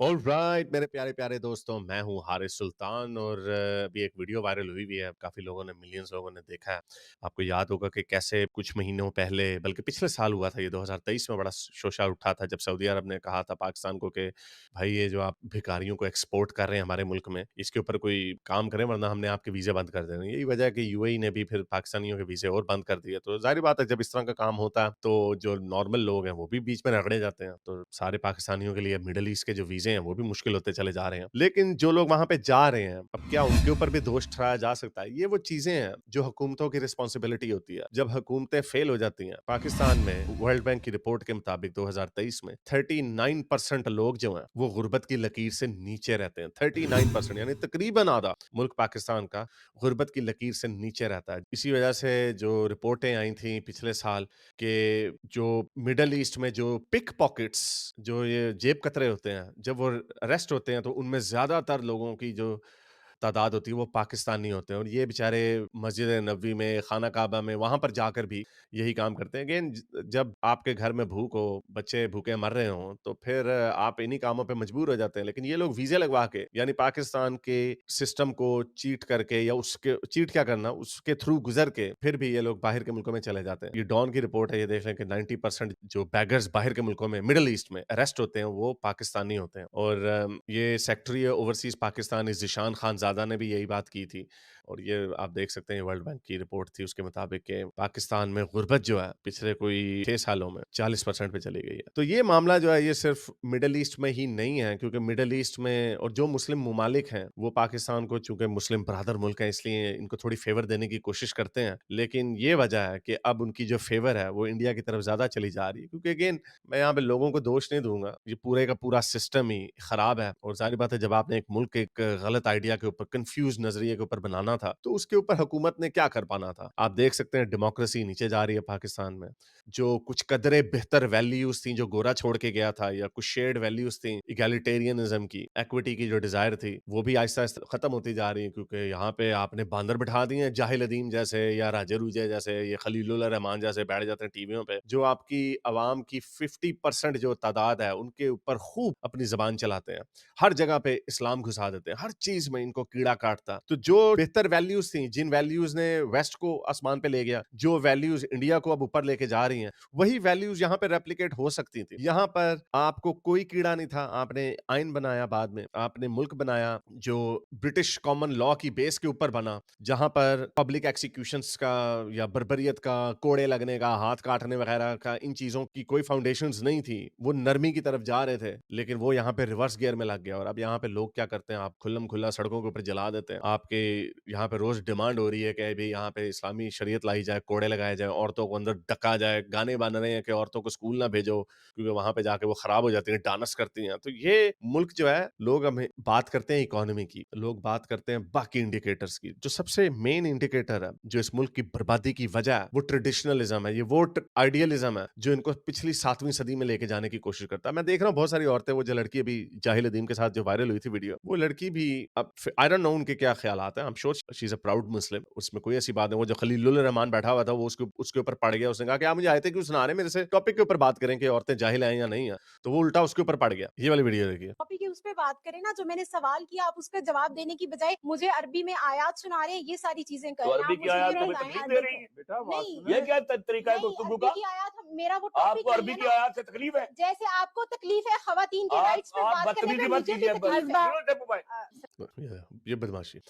Alright मेरे प्यारे प्यारे दोस्तों, मैं हूँ हारिस सुल्तान और अभी एक वीडियो वायरल हुई भी है। काफ़ी लोगों ने, मिलियंस लोगों ने देखा है। आपको याद होगा कि कैसे कुछ महीनों पहले, बल्कि पिछले साल हुआ था, ये 2023 में बड़ा शोशा उठा था जब सऊदी अरब ने कहा था पाकिस्तान को कि भाई ये जो आप भिखारियों को एक्सपोर्ट कर रहे हैं हमारे मुल्क में, इसके ऊपर कोई काम करें वरना हमने आपके वीज़े बंद कर देने। यही वजह है कि यूएई ने भी फिर पाकिस्तानियों के वीज़े और बंद कर दिए। तो ज़ाहिर बात है, जब इस तरह का काम होता है तो जो नॉर्मल लोग हैं वो भी बीच में रगड़े जाते हैं। तो सारे पाकिस्तानियों के लिए मिडल ईस्ट के जो वीज़े हैं वो भी मुश्किल होते चले जा रहे हैं। लेकिन जो लोग वहाँ पे जा रहे हैं, अब क्या उनके ऊपर भी दोष ठहराया जा सकता है? ये वो चीज़ें हैं जो हुकूमतों की रिस्पॉन्सिबिलिटी होती है। जब हुकूमतें फेल हो जाती हैं, पाकिस्तान में वर्ल्ड बैंक की रिपोर्ट के मुताबिक 2023 में 39% लोग जो हैं वो गुर्बत की लकीर से नीचे रहते हैं। 39% यानी तकरीबन आधा मुल्क पाकिस्तान का गुर्बत की लकीर से नीचे रहता है। इसी वजह से जो रिपोर्टें आई थी पिछले साल के, जो मिडल ईस्ट में जो पिक पॉकेट्स, जो ये जेब कतरे होते हैं, जब वो अरेस्ट होते हैं तो उनमें ज़्यादातर लोगों की जो तादाद होती है वो पाकिस्तानी होते हैं और ये बेचारे मस्जिद नबवी में, खाना काबा में, वहाँ पर जाकर भी यही काम करते हैं। अगेन, जब आपके घर में भूख हो, बच्चे भूखे मर रहे हों, तो फिर आप इन्हीं कामों पे मजबूर हो जाते हैं। लेकिन ये लोग वीज़े लगवा के, यानी पाकिस्तान के सिस्टम को चीट करके, या उसके चीट क्या करना, उसके थ्रू गुज़र के फिर भी ये लोग बाहर के मुल्कों में चले जाते हैं। ये डॉन की रिपोर्ट है, ये देख लें कि 90% जो बैगर्स बाहर के मुल्कों में, मिडल ईस्ट में अरेस्ट होते हैं वो पाकिस्तानी होते हैं। और ये सेक्रेटरी ओवरसीज़ पाकिस्तान ज़ीशान खानज़ादा ने भी यही बात की थी। और ये आप देख सकते हैं, वर्ल्ड बैंक की रिपोर्ट थी, उसके मुताबिक कि पाकिस्तान में गुर्बत जो है पिछले कोई 6 सालों में 40% पे चली गई है। तो ये मामला जो है ये सिर्फ मिडल ईस्ट में ही नहीं है, क्योंकि मिडल ईस्ट में और जो मुस्लिम ममालिक हैं वो पाकिस्तान को, चूंकि मुस्लिम ब्रदर मुल्क है, इसलिए इनको थोड़ी फेवर देने की कोशिश करते हैं। लेकिन ये वजह है कि अब उनकी जो फेवर है वो इंडिया की तरफ ज्यादा चली जा रही है। क्योंकि अगेन, मैं यहाँ पे लोगों को दोष नहीं दूंगा, ये पूरे का पूरा सिस्टम ही खराब है। और जाहिर बात है, जब आपने एक मुल्क एक गलत आइडिया के ऊपर, कंफ्यूज नजरिए के ऊपर बनाना था, तो उसके ऊपर हुकूमत ने क्या कर पाना था? आप देख सकते हैं डेमोक्रेसी नीचे जा रही है पाकिस्तान में। जो कुछ कदरे बेहतर वैल्यूज थी जो गोरा छोड़ के गया था, या कुछ शेयर्ड वैल्यूज थी, इगैलिटेरियनिज्म की, एक्विटी की जो डिजायर थी, वो भी आहिस्ता आहिस्ता खत्म होती जा रही है। क्योंकि यहाँ पे आपने बांदर बिठा दिए हैं, जाहिल अदीम जैसे, या राजे रूजे जैसे, ये खलीलुल्लाह रहमान जैसे बैठ जाते हैं टीवियों पे, जो आपकी आवाम की 50% जो तादाद है उनके ऊपर खूब अपनी जबान चलाते हैं। हर जगह पे इस्लाम घुसा देते हैं, हर चीज में इनको कीड़ा काटता। तो जो बेहतर वैल्यूज थी, जिन वैल्यूज ने वेस्ट को आसमान पे ले गया, जो वैल्यूज इंडिया को अब ऊपर लेके जा रही हैं, वही वैल्यूज यहाँ पे रेप्लिकेट हो सकती थी। यहाँ पर आपको कोई कीड़ा नहीं था। आपने आइन बनाया, बाद में आपने मुल्क बनाया जो ब्रिटिश कॉमन लॉ की बेस के ऊपर बना, जहां पर पब्लिक एक्सिक्यूशंस का या बर्बरियत का, कोड़े लगने का, हाथ काटने वगैरह का, इन चीजों की कोई फाउंडेशंस नहीं थी। वो नरमी की तरफ जा रहे थे, लेकिन वो यहाँ पे रिवर्स गियर में लग गया। और अब यहाँ पे लोग क्या करते हैं, आप खुल्लम खुल्ला सड़कों के ऊपर जला देते हैं। आपके यहाँ पे रोज डिमांड हो रही है कि भाई यहाँ पे इस्लामी शरीयत लाई जाए, कोड़े लगाए जाए, औरतों को अंदर डका जाए, गाने बन रहे हैं कि औरतों को स्कूल ना भेजो क्योंकि वहां पे जाके वो खराब हो जाती हैं, डांस करती हैं। तो ये मुल्क जो है, लोग हमें बात करते हैं इकोनॉमी की, लोग बात करते हैं बाकी इंडिकेटर्स की। जो सबसे मेन इंडिकेटर है जो इस मुल्क की बर्बादी की वजह है, वो ट्रेडिशनलिज्म है, ये वो आइडियलिज्म है जो इनको पिछली 7वीं सदी में लेके जाने की कोशिश करता है। मैं देख रहा हूँ बहुत सारी औरतें, वो जो लड़की अभी जाहिल अदीम के साथ जो वायरल हुई थी वीडियो, वो लड़की भी, अब आई डोंट नो उनके क्या ख्यालात हैं। I am sure she is a proud Muslim, उसमें कोई ऐसी बात नहीं। वो जो खलीलुल रहमान बैठा हुआ था, वो उसके ऊपर पड़ गया। उसने कहा कि आप मुझे आयतें क्यों सुना रहे हैं, मेरे से टॉपिक के ऊपर बात करें कि औरतें जाहिल हैं या नहीं है। तो वो उल्टा उसके ऊपर पड़ गया। ये वाली वीडियो देखिए। टॉपिक की उस पे बात करें ना, जो मैंने सवाल किया आप उसका जवाब देने की बजाय मुझे अरबी में आयात सुना रहे हैं, ये सारी चीजें कर तो रहे हैं। अरबी आप की मुझे आयत ये तुम्हें बताएं, तकलीफ दे रही है बेटा नहीं ये क्या तरीका है नहीं, गुफ्तगू अरबी का? की आयत मेरा वो टॉपिक आपको नहीं अरबी है की ना। आयत से तकलीफ है? जैसे आपको तकलीफ है खवातीन के राइट्स पे आप बात करने बदतमीजी का, मत मुझे भी कीजिए तकलीफ है। टेपू भाई। ये बदमाशी।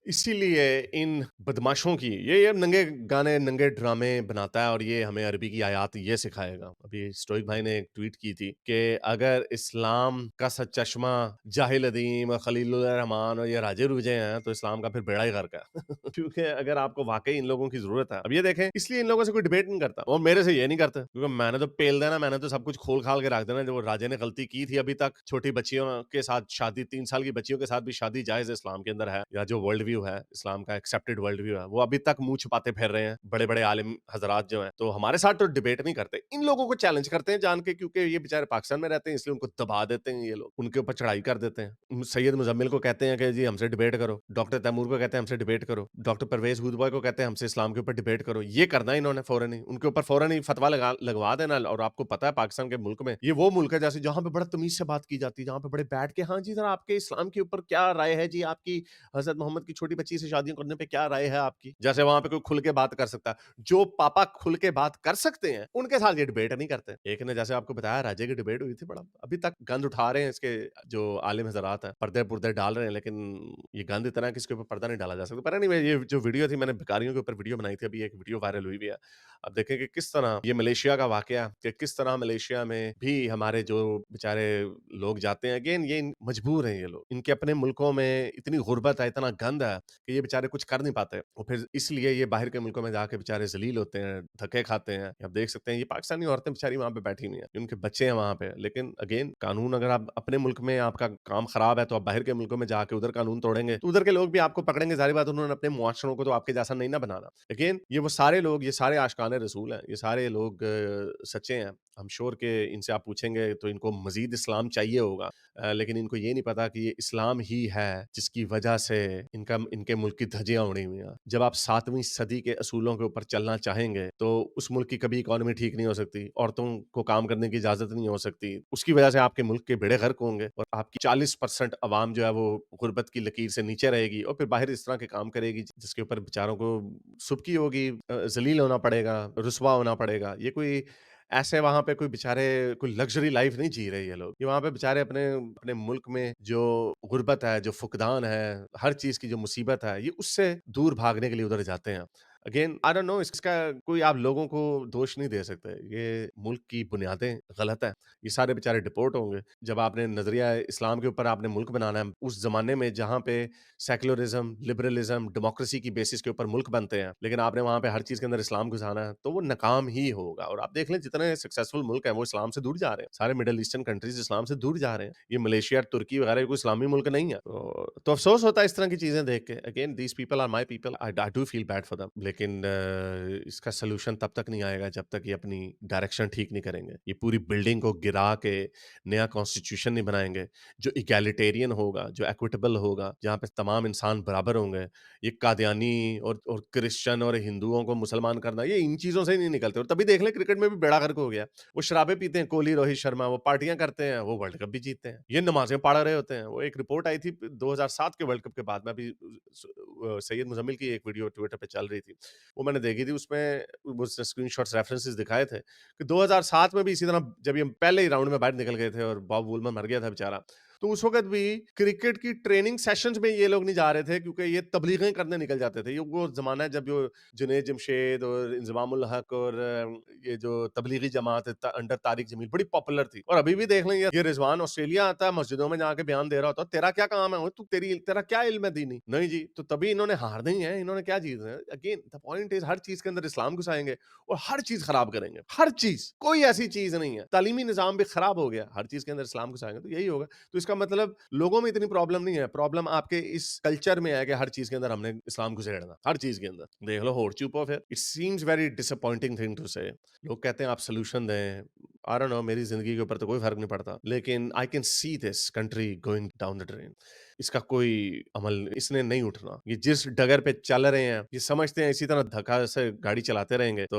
इसीलिए इन बदमाशों की ये नंगे गाने, नंगे ड्रामे बनाता है और ये हमें अरबी की आयत ये सिखाएगा। अभी स्टोइक भाई ने एक ट्वीट की थी कि अगर इस्लाम का सच्चश्मा जाहिल अदीम और खलीलुर रहमान और ये राजे रूजे हैं तो इस्लाम का फिर बेड़ा ही गर्क है। क्योंकि अगर आपको वाकई इन लोगों की जरूरत है, अब ये देखें, इसलिए इन लोगों से कोई डिबेट नहीं करता और मेरे से ये नहीं करते, क्योंकि मैंने तो पेल देना, मैंने तो सब कुछ खोल खाल के रख देना। जो राजे ने गलती की थी अभी तक, छोटी बच्चियों के साथ शादी, 3 साल की बच्चियों के साथ भी शादी जायज इस्लाम के अंदर है, या जो वर्ल्ड व्यू व्यू है, इस्लाम का एक्सेप्टेड वर्ल्ड व्यू है, वो अभी तक मुँह छुपाते फिर रहे हैं, बड़े-बड़े आलिम हज़रात जो हैं। तो हमारे साथ तो डिबेट नहीं करते, इन लोगों को चैलेंज करते हैं जान के, क्योंकि ये बेचारे पाकिस्तान में रहते हैं, इसलिए उनको दबा देते हैं ये लोग, उनके ऊपर चढ़ाई कर देते हैं। सैयद मुज़म्मिल को कहते हैं कि जी हमसे डिबेट करो, डॉक्टर तैमूर को कहते हैं हमसे डिबेट करो, डॉक्टर परवेज़ हुदबॉय को कहते हैं हमसे इस्लाम के ऊपर डिबेट करो। ये करना है इन्होंने फ़ौरन ही, उनके ऊपर फ़ौरन ही फतवा लगवा देना। और आपको पता है पाकिस्तान के मुल्क में, ये वो मुल्क है जैसे जहाँ पे बड़ा तमीज़ से बात की जाती है, जहाँ पे बड़े बैठ के, हाँ जी, ज़रा आपके इस्लाम के ऊपर क्या राय है जी आपकी? हज़रत मोहम्मद की छोटी बच्ची से शादियाँ करने पे क्या राय है आपकी? जैसे वहाँ पे कोई खुल के बात कर सकता है। जो पापा खुल के बात कर सकते हैं, उनके साथ ये डिबेट नहीं करते। एक ने जैसे आपको बताया राजे की डिबेट हुई थी, बड़ा अभी तक गंद उठा रहे हैं इसके जो आलिम हज़रात हैं, पर्दे-पुर्दे डाल रहे हैं, लेकिन ये गंद इतना है कि इसके ऊपर पर्दा नहीं डाला जा सकता। पर एनीवे, ये जो वीडियो थी, मैंने भिखारियों के ऊपर वीडियो बनाई थी, अभी एक वीडियो वायरल हुई भी है। अब देखें कि किस तरह ये मलेशिया का वाकया, कि किस तरह मलेशिया में भी हमारे जो बेचारे लोग जाते हैं, अगेन ये मजबूर हैं ये लोग, इनके अपने मुल्कों में इतनी गुर्बत है, इतना गंद है कि ये बेचारे कुछ कर नहीं पाते, और फिर इसलिए ये बाहर के मुल्कों में जाके बेचारे जलील होते हैं, धक्के खाते हैं। आप देख सकते हैं ये पाकिस्तानी औरतें बेचारी वहां पे बैठी हुई हैं, उनके बच्चे हैं वहां पे, लेकिन अगेन कानून, अगर आप अपने मुल्क में आपका काम खराब है तो आप बाहर के मुल्कों में जाके उधर कानून तोड़ेंगे तो उधर के लोग भी आपको पकड़ेंगे, जारी बात, उन्होंने अपने मुआशरों को तो आपके जैसा नहीं ना बनाना। अगेन ये वो सारे लोग, ये सारे आशिकाने रसूल हैं, ये सारे लोग सच्चे हैं। हम श्योर के इनसे आप पूछेंगे तो इनको मजीद इस्लाम चाहिए होगा, लेकिन इनको ये नहीं पता कि ये इस्लाम ही है जिसकी वजह से इनके मुल्क की धज्जियां उड़ी हुई हैं। जब आप 7वीं सदी के असूलों के ऊपर चलना चाहेंगे तो उस मुल्क की कभी इकोनॉमी ठीक नहीं हो सकती, औरतों को काम करने की इजाजत नहीं हो सकती, उसकी वजह से आपके मुल्क के बेड़े गर्क होंगे और आपकी 40% अवाम जो है वो गुर्बत की लकीर से नीचे रहेगी और फिर बाहर इस तरह के काम करेगी जिसके ऊपर बेचारों को सुबकी होगी, जलील होना पड़ेगा, रुसवा होना पड़ेगा। ये कोई ऐसे वहाँ पे कोई बेचारे कोई लग्ज़री लाइफ़ नहीं जी रहे ये लोग। ये वहाँ पे बेचारे अपने अपने मुल्क में जो गुर्बत है, जो फुक़दान है, हर चीज़ की जो मुसीबत है, ये उससे दूर भागने के लिए उधर जाते हैं। अगेन आई डोंट नो, इसका कोई आप लोगों को दोष नहीं दे सकते। ये मुल्क की बुनियादें गलत हैं। ये सारे बेचारे डिपोर्ट होंगे। जब आपने नज़रिया इस्लाम के ऊपर आपने मुल्क बनाना है, उस ज़माने में जहाँ पे सेक्युलरिज़्म, लिबरलिज़्म, डेमोक्रेसी की बेसिस के ऊपर मुल्क बनते हैं, लेकिन आपने वहाँ पे हर चीज़ के अंदर इस्लाम घुसाना है, तो वो नाकाम ही होगा। और आप देख लें जितने सक्सेसफुल मुल्क हैं, वो इस्लाम से दूर जा रहे हैं। सारे मिडल ईस्टर्न कंट्रीज़ इस्लाम से दूर जा रहे हैं। ये मलेशिया, तुर्की वगैरह कोई इस्लामी मुल्क नहीं है। तो अफ़सोस होता है इस तरह की चीज़ें देख के। Again these people are my people, I do feel bad for them, लेकिन इसका सॉल्यूशन तब तक नहीं आएगा जब तक ये अपनी डायरेक्शन ठीक नहीं करेंगे। ये पूरी बिल्डिंग को गिरा के नया कॉन्स्टिट्यूशन नहीं बनाएँगे, जो इगैलिटेरियन होगा, जो इक्विटेबल होगा, जहाँ पे तमाम इंसान बराबर होंगे। ये कादियानी और क्रिश्चियन और हिंदुओं को मुसलमान करना, ये इन चीज़ों से ही नहीं निकलते। और तभी देख लें क्रिकेट में भी बेड़ा गर्क हो गया। वो शराबें पीते हैं कोहली, रोहित शर्मा, वो पार्टियाँ करते हैं, वो वर्ल्ड कप भी जीतते हैं। ये नमाज़ें पढ़ रहे होते हैं। वो एक रिपोर्ट आई थी 2007 के वर्ल्ड कप के बाद में, अभी सैयद मुज़म्मिल की एक वीडियो ट्विटर पे चल रही थी। वो मैंने देखी थी, उसमें वो स्क्रीनशॉट्स रेफरेंसेस दिखाए थे कि 2007 में भी इसी तरह जब ये पहले ही राउंड में बाहर निकल गए थे और बॉब वुलमन मर गया था बेचारा, तो उस वक़्त भी क्रिकेट की ट्रेनिंग सेशंस में ये लोग नहीं जा रहे थे क्योंकि ये तबलीगें करने निकल जाते थे। ये वो ज़माना है जब जो जुनैद जमशेद और इंज़माम उल हक और ये जो तबलीगी जमात है अंडर तारिक जमील बड़ी पॉपुलर थी। और अभी भी देख लें ये रिजवान ऑस्ट्रेलिया आता है, मस्जिदों में जाके बयान दे रहा होता है, तेरा क्या काम है? तू तेरा क्या इल्म है दीनी? नहीं जी, तो तभी इन्होंने हारना ही है, इन्होंने क्या जीतना है? अगेन द पॉइंट इज़ हर चीज़ के अंदर इस्लाम घुसाएँगे और हर चीज़ खराब करेंगे। हर चीज़, कोई ऐसी चीज़ नहीं है। तालीमी निज़ाम भी खराब हो गया, हर चीज़ के अंदर इस्लाम घुसाएँगे तो यही होगा। तो इसका मतलब लोगों में इतनी प्रॉब्लम नहीं है, प्रॉब्लम आपके इस कल्चर में है कि हर चीज़ के अंदर हमने इस्लाम घुसेड़ना, हर चीज़ के अंदर। देख लो होड़ चुप हो फिर। It seems very disappointing thing to say. लोग कहते हैं आप सॉल्यूशन दें, आई डोंट नो, मेरी ज़िंदगी के ऊपर तो कोई फ़र्क नहीं पड़ता, लेकिन I can see this country going down the drain. इसका कोई अमल इसने नहीं उठना। ये जिस डगर पे चल रहे हैं, ये समझते हैं इसी तरह धक्का से गाड़ी चलाते रहेंगे, तो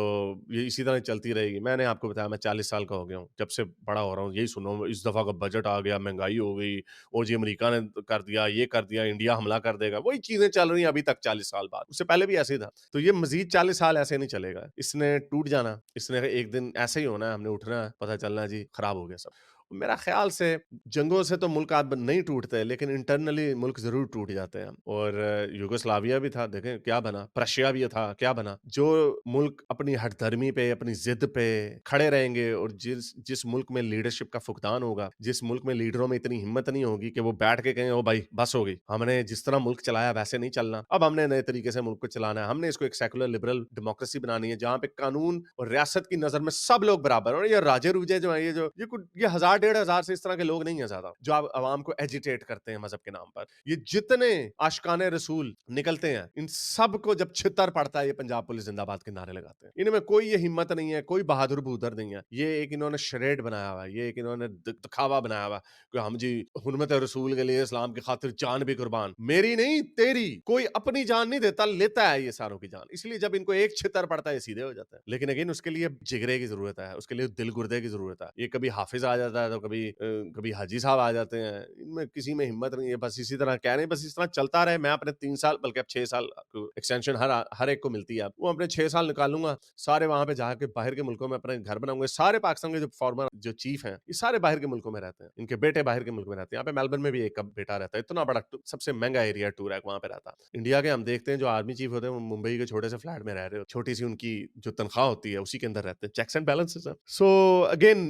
ये इसी तरह चलती रहेगी। मैंने आपको बताया मैं 40 साल का हो गया हूँ, जब से बड़ा हो रहा हूँ, यही सुना हूँ, इस दफ़ा का बजट आ गया, महँगाई हो गई, और जी अमेरिका ने कर दिया, ये कर दिया, इंडिया हमला कर देगा। वही चीज़ें चल रही हैं अभी तक 40 साल बाद। उससे पहले भी ऐसे ही था। तो ये मज़ीद 40 साल ऐसे नहीं चलेगा। इसने टूट जाना, इसने एक दिन ऐसे ही होना है, हमने उठना है, पता चलना है जी खराब हो गया सब। मेरा ख़्याल से जंगों से तो मुल्क अब नहीं टूटते, लेकिन इंटरनली मुल्क ज़रूर टूट जाते हैं। और यूगोस्लाविया भी था, देखें क्या बना, प्रशिया भी था, क्या बना। जो मुल्क अपनी हठधर्मी पे, अपनी ज़िद पे खड़े रहेंगे और जिस जिस मुल्क में लीडरशिप का फुकदान होगा, जिस मुल्क में लीडरों में इतनी हिम्मत नहीं होगी कि वो बैठ के कहें, "ओ भाई, बस हो गई, हमने जिस तरह मुल्क चलाया वैसे नहीं चलना, अब हमने नए तरीके से मुल्क को चलाना है, हमने इसको एक सेकुलर लिबरल डेमोक्रेसी बनानी है, जहाँ पे कानून और रियासत की नज़र में सब लोग बराबर हैं।" और ये राजे-रूजे जो हैं, ये 1000 1000 से इस तरह के लोग नहीं है ज्यादा जो आप आवाम को एजिटेट करते हैं मजहब के नाम पर। ये जितने आशिकाने रसूल निकलते हैं, इन सब को जब छितर पड़ता है ये पंजाब पुलिस जिंदाबाद के नारे लगाते हैं। इनमें कोई ये हिम्मत नहीं है, कोई बहादुर बूदर नहीं है। ये एक इन्होंने शरेड बनाया हुआ है, ये एक इन्होंने दिखावा बनाया हुआ कि हम जी हुर्मत रसूल के लिए इस्लाम की खातिर जान भी कुर्बान, मेरी नहीं तेरी। कोई अपनी जान नहीं देता, लेता है ये सारों की जान। इसलिए जब इनको एक छितर पड़ता है सीधे हो जाता है। लेकिन अगेन उसके लिए जिगरे की जरूरत है, उसके लिए दिल गुर्दे की जरूरत है। ये कभी हाफिज आ जाता है तो कभी हाजी साहब आ जाते हैं, इनमें किसी में हिम्मत नहीं है। बस इसी तरह कह रहे हैं, बस इस तरह चलता रहे। मैं अपने 3 साल बल्कि अब 6 साल एक्सटेंशन हर एक को मिलती है, वो अपने 6 साल निकालूंगा सारे वहां पे जाके बाहर के मुल्कों में अपने घर बनाऊंगे। सारे पाकिस्तान के जो फॉर्मर जो चीफ हैं ये सारे बाहर के मुल्कों में रहते हैं, इनके बेटे बाहर के मुल्क में रहते हैं। यहाँ पे मेलबर्न में भी एक बेटा रहता है, इतना बड़ा सबसे महंगा एरिया टूर है वहां पे रहता है। इंडिया के हम देखते हैं जो आर्मी चीफ होते हैं वो मुंबई के छोटे से फ्लैट में रह रहे हो, छोटी सी उनकी जो तनख्वाह होती है उसी के अंदर रहते हैं। चेक्स एंड बैलेंसेस है। सो अगेन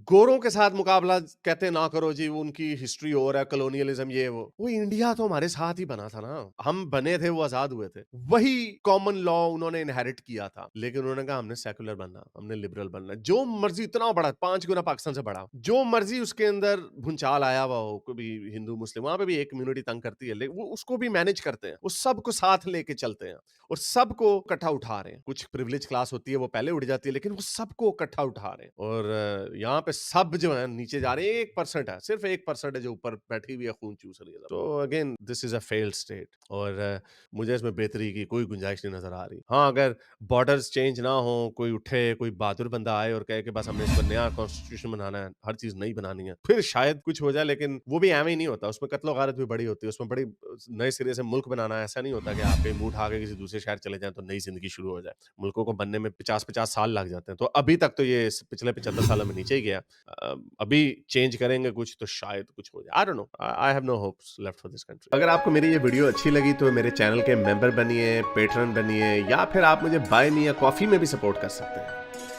गोरों के साथ मुकाबला कहते ना करो जी, वो उनकी हिस्ट्री और है, कॉलोनियलिज्म ये वो इंडिया तो हमारे साथ ही बना था ना, हम बने थे, वो आजाद हुए थे, वही कॉमन लॉ उन्होंने इनहेरिट किया था। लेकिन उन्होंने कहा हमने सेकुलर बनना, हमने लिबरल बनना, जो मर्जी इतना बड़ा 5 गुना पाकिस्तान से बड़ा, जो मर्जी उसके अंदर भूचाल आया हुआ हो, कभी हिंदू मुस्लिम, वहां पे भी एक कम्युनिटी तंग करती है, लेकिन वो उसको भी मैनेज करते हैं, वो सबको साथ लेके चलते हैं और सबको इकट्ठा उठा रहे हैं। कुछ प्रिविलेज क्लास होती है वो पहले उठ जाती है, लेकिन वो सबको इकट्ठा उठा रहे हैं। और यहाँ पे सब जो है नीचे जा रहे हैं। 1% है, सिर्फ 1% है जो ऊपर बैठी हुई है, खून चूस रही है। तो again this is a failed state और मुझे इसमें बेहतरी की कोई गुंजाइश नहीं नजर आ रही। हाँ, अगर बॉर्डर्स चेंज ना हो, कोई उठे, कोई बहादुर बंदा आए और कहे कि बस हमने इस पर नया कॉन्स्टिट्यूशन बनाना है, हर चीज नई बनानी है, फिर शायद कुछ हो जाए। लेकिन वो भी एवं ही नहीं होता, उसमें कत्लो गारत भी बड़ी होती है, उसमें बड़ी नए सिरे से मुल्क बनाना ऐसा नहीं होता कि आप कहीं मुंह उठा के किसी दूसरे शहर चले जाएं तो नई जिंदगी शुरू हो जाए। मुल्कों को बनने में 50-50 साल लग जाते हैं। तो अभी तक तो ये पिछले 75 सालों में नीचे ही गया। अभी चेंज करेंगे कुछ तो शायद कुछ हो जाए। I don't know, I have no hopes left for this country. अगर आपको मेरी ये वीडियो अच्छी लगी तो मेरे चैनल के मेंबर बनिए, पेट्रन बनिए, या फिर आप मुझे बाय मी या कॉफी में भी सपोर्ट कर सकते हैं।